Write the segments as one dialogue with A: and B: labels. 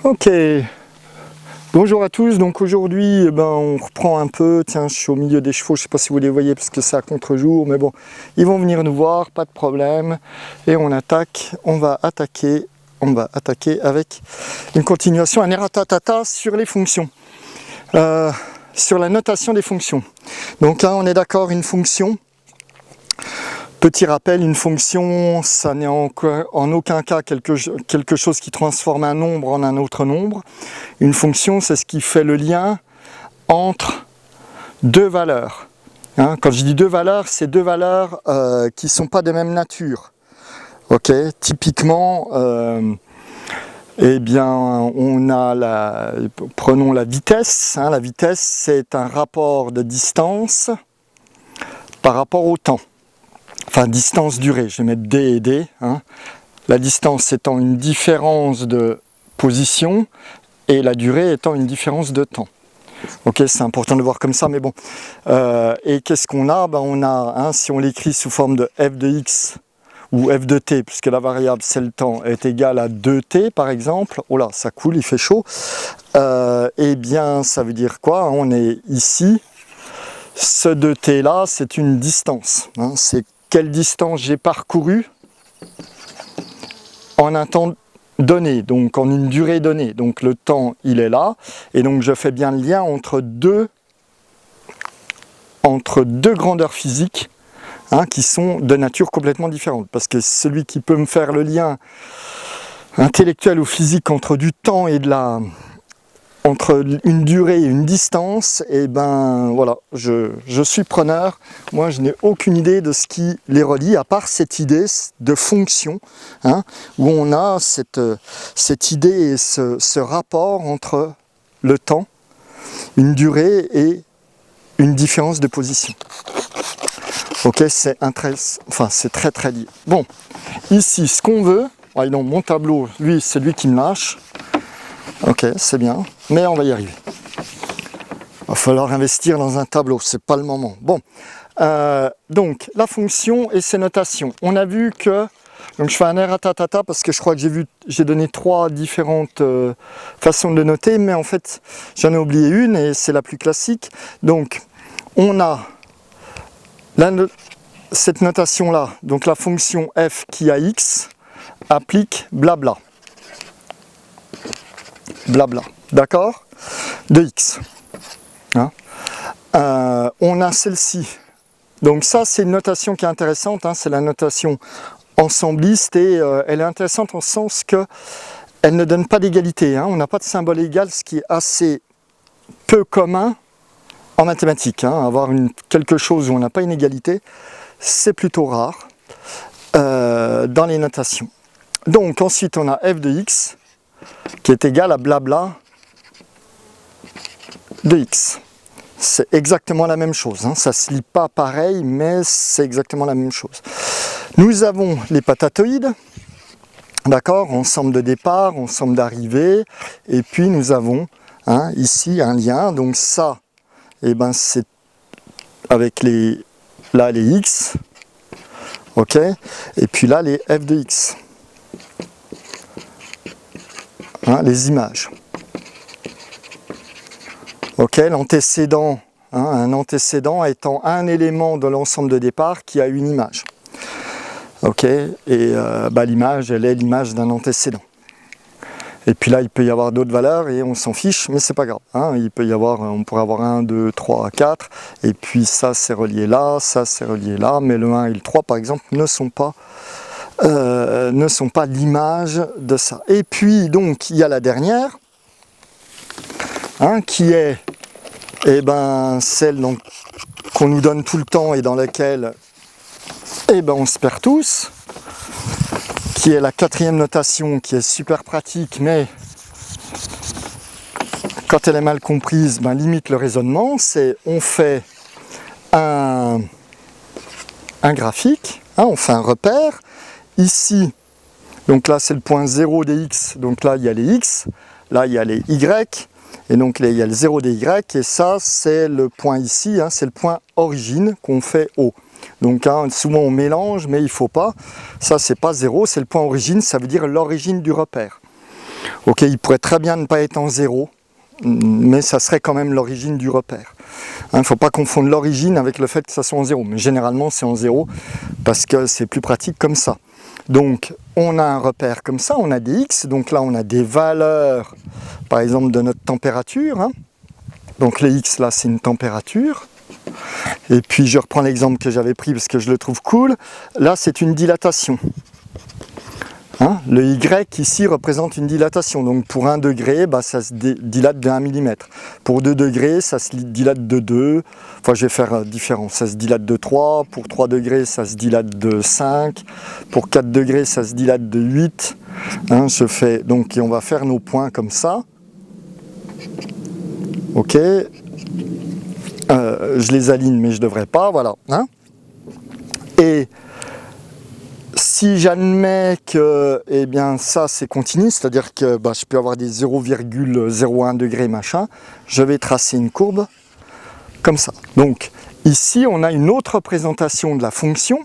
A: Ok, bonjour à tous. Donc aujourd'hui on reprend un peu, tiens je suis au milieu des chevaux, je sais pas si vous les voyez parce que c'est à contre-jour, mais bon, ils vont venir nous voir, pas de problème. Et on attaque, on va attaquer avec une continuation, un errata-tata sur les fonctions, sur la notation des fonctions. Donc là on est d'accord, une fonction. Petit rappel, une fonction, ça n'est en aucun cas quelque chose qui transforme un nombre en un autre nombre. Une fonction, c'est ce qui fait le lien entre deux valeurs. Hein, quand je dis deux valeurs, c'est deux valeurs qui ne sont pas de même nature. Ok, typiquement, eh bien, on a prenons la vitesse. Hein, la vitesse, c'est un rapport de distance par rapport au temps. Enfin, distance durée, je vais mettre D et D. Hein. La distance étant une différence de position et la durée étant une différence de temps. Ok, c'est important de voir comme ça, mais bon. Et qu'est-ce qu'on a? On a, hein, si on l'écrit sous forme de f de x ou f de t, puisque la variable c'est le temps, est égale à 2t par exemple. Oh là, ça coule, il fait chaud. Eh bien, ça veut dire quoi? On est ici. Ce 2t là, c'est une distance. Hein, c'est quelle distance j'ai parcouru en un temps donné, donc en une durée donnée. Donc le temps, il est là, et donc je fais bien le lien entre deux grandeurs physiques, hein, qui sont de nature complètement différente. Parce que celui qui peut me faire le lien intellectuel ou physique entre du temps et entre une durée et une distance, et voilà, je suis preneur. Moi je n'ai aucune idée de ce qui les relie, à part cette idée de fonction, hein, où on a cette idée et ce rapport entre le temps, une durée et une différence de position. Ok, c'est très très lié. Bon, ici ce qu'on veut, donc mon tableau, lui c'est lui qui me lâche. Ok, c'est bien, mais on va y arriver. Il va falloir investir dans un tableau, c'est pas le moment. Bon, donc la fonction et ses notations. On a vu que, donc je fais un errata-tata parce que je crois que j'ai donné trois différentes façons de noter, mais en fait j'en ai oublié une et c'est la plus classique. Donc on a cette notation-là, donc la fonction f qui a x applique blabla. Blabla, d'accord, de x. Hein, on a celle-ci. Donc ça, c'est une notation qui est intéressante, hein, c'est la notation ensembliste et elle est intéressante en sens que elle ne donne pas d'égalité. Hein, on n'a pas de symbole égal, ce qui est assez peu commun en mathématiques. Hein, avoir quelque chose où on n'a pas une égalité, c'est plutôt rare dans les notations. Donc ensuite, on a f de x qui est égal à blabla de x. C'est exactement la même chose, hein. Ça ne se lit pas pareil, mais c'est exactement la même chose. Nous avons les patatoïdes, d'accord, ensemble de départ, ensemble d'arrivée, et puis nous avons ici un lien, donc ça, c'est avec les x, ok, et puis là les f de x. Les images. Ok, l'antécédent, un antécédent étant un élément de l'ensemble de départ qui a une image. Ok, et l'image, elle est l'image d'un antécédent. Et puis là, il peut y avoir d'autres valeurs et on s'en fiche, mais c'est pas grave. Hein, on pourrait avoir 1, 2, 3, 4, et puis ça c'est relié là, ça c'est relié là, mais le 1 et le 3 par exemple ne sont pas l'image de ça. Et puis donc il y a la dernière, qui est celle qu'on nous donne tout le temps et dans laquelle on se perd tous, qui est la quatrième notation, qui est super pratique, mais quand elle est mal comprise, limite le raisonnement. C'est on fait un graphique, on fait un repère. Ici, donc là c'est le point 0 des x, donc là il y a les x, là il y a les y, et donc là il y a le 0 des y, et ça c'est le point ici, c'est le point origine qu'on fait O. Donc souvent on mélange, mais il ne faut pas, ça c'est pas 0, c'est le point origine, ça veut dire l'origine du repère. Ok, il pourrait très bien ne pas être en 0, mais ça serait quand même l'origine du repère. Il ne faut pas confondre l'origine avec le fait que ça soit en 0, mais généralement c'est en 0 parce que c'est plus pratique comme ça. Donc on a un repère comme ça, on a des x, donc là on a des valeurs, par exemple de notre température, hein. Donc les x là c'est une température, et puis je reprends l'exemple que j'avais pris parce que je le trouve cool, là c'est une dilatation. Hein, le Y ici représente une dilatation, donc pour 1 degré, bah, ça se dilate de 1 mm. Pour 2 degrés, ça se dilate de 2, enfin je vais faire différent, ça se dilate de 3, pour 3 degrés, ça se dilate de 5, pour 4 degrés, ça se dilate de 8. Hein, donc, et on va faire nos points comme ça. Ok, je les aligne, mais je ne devrais pas, voilà. Hein. Et si j'admets que eh bien, ça c'est continu, c'est-à-dire que bah, je peux avoir des 0,01 degré machin, je vais tracer une courbe comme ça. Donc ici on a une autre représentation de la fonction,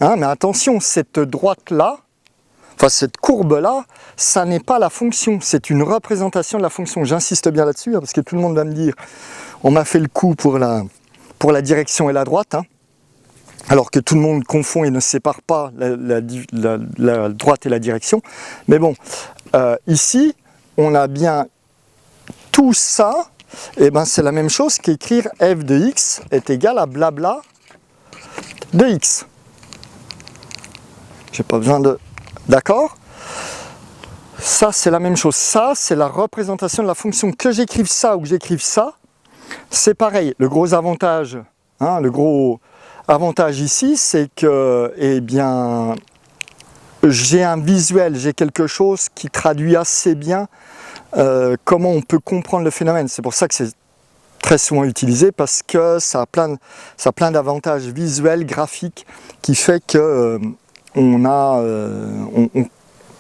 A: hein, mais attention, cette droite-là, enfin cette courbe-là, ça n'est pas la fonction, c'est une représentation de la fonction. J'insiste bien là-dessus, hein, parce que tout le monde va me dire, on m'a fait le coup pour la direction et la droite, hein. Alors que tout le monde confond et ne sépare pas la droite et la direction. Mais bon, ici, on a bien tout ça, et ben c'est la même chose qu'écrire f de x est égal à blabla de x. J'ai pas besoin de... D'accord? Ça, c'est la même chose. Ça, c'est la représentation de la fonction. Que j'écrive ça ou que j'écrive ça, c'est pareil. Le gros avantage, hein, le gros... avantage ici, c'est que, eh bien, j'ai un visuel, j'ai quelque chose qui traduit assez bien comment on peut comprendre le phénomène. C'est pour ça que c'est très souvent utilisé, parce que ça a plein d'avantages visuels, graphiques, qui fait que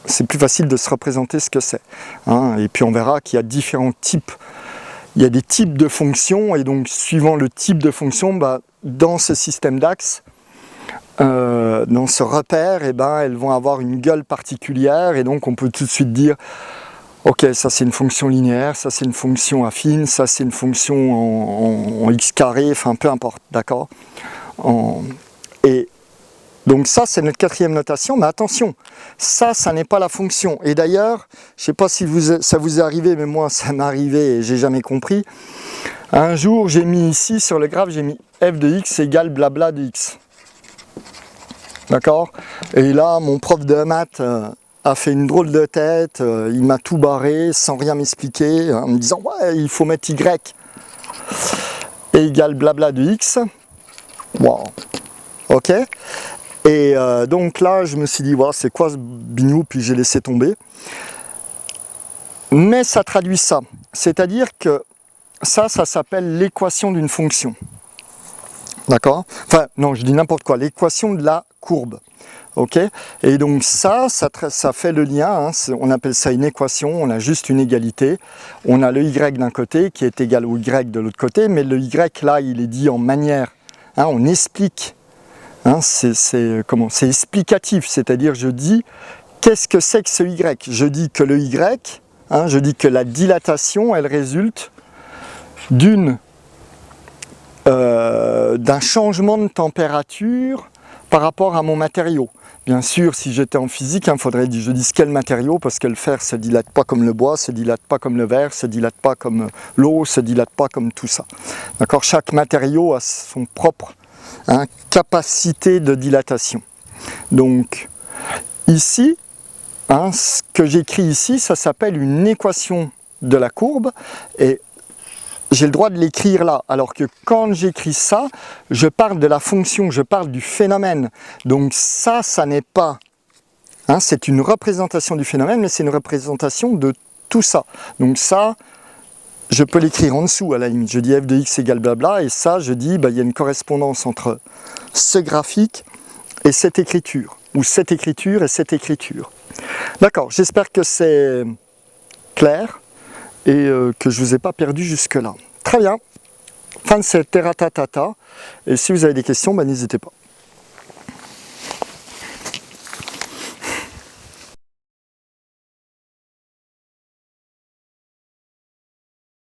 A: c'est plus facile de se représenter ce que c'est. Hein. Et puis on verra qu'il y a différents types. Il y a des types de fonctions, et donc suivant le type de fonction, bah, dans ce système d'axes, dans ce repère, eh ben, elles vont avoir une gueule particulière, et donc on peut tout de suite dire ok, ça c'est une fonction linéaire, ça c'est une fonction affine, ça c'est une fonction en x carré, enfin peu importe, d'accord. Et donc ça c'est notre quatrième notation, mais attention, ça n'est pas la fonction. Et d'ailleurs, je ne sais pas si ça vous est arrivé, mais moi ça m'est arrivé et j'ai jamais compris. Un jour j'ai mis ici sur le graphe, j'ai mis f de x égale blabla de x. D'accord. Et là mon prof de maths a fait une drôle de tête, il m'a tout barré sans rien m'expliquer, en me disant ouais il faut mettre y égale blabla de x. Wow. Ok. Et donc là, je me suis dit, voilà, c'est quoi ce bignou, puis j'ai laissé tomber. Mais ça traduit ça. C'est-à-dire que ça s'appelle l'équation d'une fonction. D'accord? Enfin, non, je dis n'importe quoi, l'équation de la courbe. Ok? Et donc ça fait le lien, hein, on appelle ça une équation, on a juste une égalité. On a le y d'un côté qui est égal au y de l'autre côté, mais le y là, il est dit en manière, hein, on explique. Hein, c'est explicatif, c'est-à-dire je dis qu'est-ce que c'est que ce y. Je dis que le y, hein, je dis que la dilatation, elle résulte d'un changement de température par rapport à mon matériau. Bien sûr, si j'étais en physique, il faudrait que je dise quel matériau, parce que le fer ne se dilate pas comme le bois, ne se dilate pas comme le verre, ne se dilate pas comme l'eau, ne se dilate pas comme tout ça. D'accord ? Chaque matériau a son propre capacité de dilatation. Donc ici, ce que j'écris ici, ça s'appelle une équation de la courbe, et j'ai le droit de l'écrire là, alors que quand j'écris ça, je parle de la fonction, je parle du phénomène. Donc ça n'est pas, c'est une représentation du phénomène, mais c'est une représentation de tout ça. Donc ça, je peux l'écrire en dessous à la limite. Je dis f de x égale blabla, et ça, je dis, il y a une correspondance entre ce graphique et cette écriture, ou cette écriture et cette écriture. D'accord, j'espère que c'est clair et que je ne vous ai pas perdu jusque-là. Très bien, fin de cette terratatata, et si vous avez des questions, n'hésitez pas.